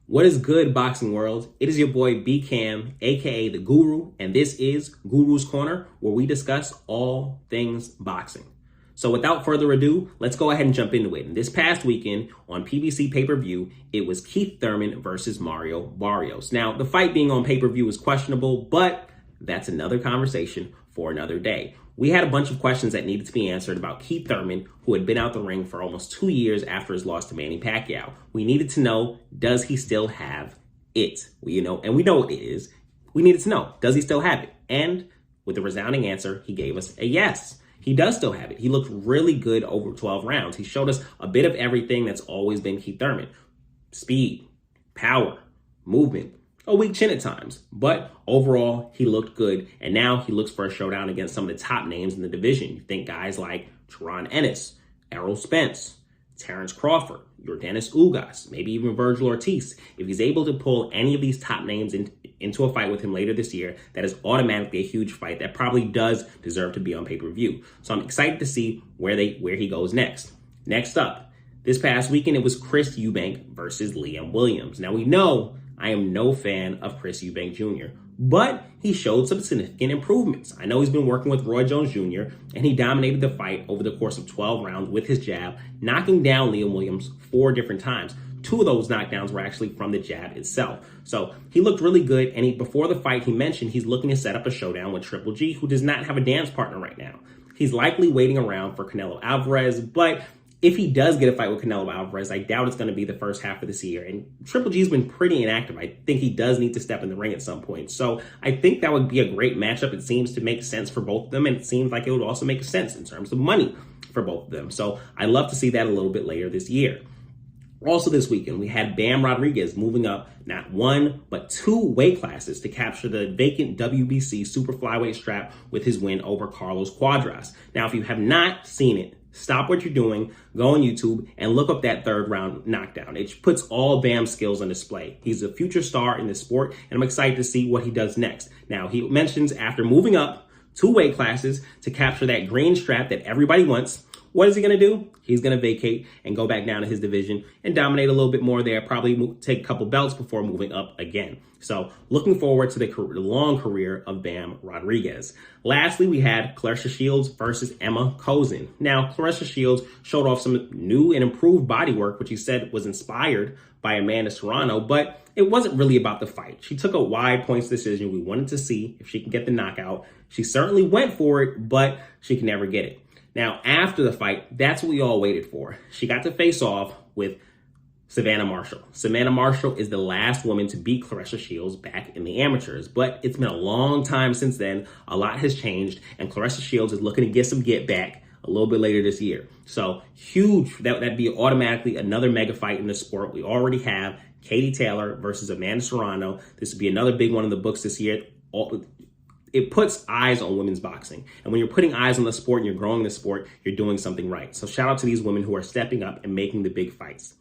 What is good, boxing world? It is your boy CAMM, aka the Guru, and this is Guru's Corner, where we discuss all things boxing. So without further ado, let's go ahead and jump into it. And this past weekend on PBC pay-per-view, it was Keith Thurman versus Mario Barrios. Now, the fight being on pay-per-view is questionable, but that's another conversation for another day. We had a bunch of questions that needed to be answered about Keith Thurman, who had been out the ring for almost 2 years after his loss to Manny Pacquiao. We needed to know, does he still have it? And we know what it is. We needed to know, does he still have it? And with the resounding answer, he gave us a yes. He does still have it. He looked really good over 12 rounds. He showed us a bit of everything that's always been Keith Thurman. Speed, power, movement, a weak chin at times, but overall, he looked good, and now he looks for a showdown against some of the top names in the division. You think guys like Teron Ennis, Errol Spence, Terrence Crawford, Yordenis Ugas, maybe even Virgil Ortiz. If he's able to pull any of these top names into a fight with him later this year, that is automatically a huge fight that probably does deserve to be on pay-per-view. So I'm excited to see where he goes next. Next up, this past weekend, it was Chris Eubank versus Liam Williams. Now we know I am no fan of Chris Eubank Jr., but he showed some significant improvements. I know he's been working with Roy Jones Jr., and he dominated the fight over the course of 12 rounds with his jab, knocking down Liam Williams 4 different times. 2 of those knockdowns were actually from the jab itself. So he looked really good, and before the fight, he mentioned he's looking to set up a showdown with Triple G, who does not have a dance partner right now. He's likely waiting around for Canelo Alvarez, but if he does get a fight with Canelo Alvarez, I doubt it's going to be the first half of this year. And Triple G's been pretty inactive. I think he does need to step in the ring at some point. So I think that would be a great matchup. It seems to make sense for both of them. And it seems like it would also make sense in terms of money for both of them. So I'd love to see that a little bit later this year. Also this weekend, we had Bam Rodriguez moving up not 1, but 2 weight classes to capture the vacant WBC super flyweight strap with his win over Carlos Cuadras. Now, if you have not seen it, stop what you're doing, go on YouTube, and look up that 3rd round knockdown. It puts all Bam's skills on display. He's a future star in the sport, and I'm excited to see what he does next. Now, he mentions after moving up 2 weight classes to capture that green strap that everybody wants, what is he going to do? He's going to vacate and go back down to his division and dominate a little bit more there, probably take a couple belts before moving up again. So looking forward to the long career of Bam Rodriguez. Lastly, we had Clarissa Shields versus Emma Kozin. Now, Clarissa Shields showed off some new and improved body work, which he said was inspired by Amanda Serrano, but it wasn't really about the fight. She took a wide points decision. We wanted to see if she can get the knockout. She certainly went for it, but she can never get it. Now, after the fight, that's what we all waited for. She got to face off with Savannah Marshall. Savannah Marshall is the last woman to beat Clarissa Shields back in the amateurs, but it's been a long time since then. A lot has changed, and Clarissa Shields is looking to get some get back a little bit later this year. So huge, that'd be automatically another mega fight in the sport. We already have Katie Taylor versus Amanda Serrano. This would be another big one in the books this year. It puts eyes on women's boxing. And when you're putting eyes on the sport and you're growing the sport, you're doing something right. So shout out to these women who are stepping up and making the big fights.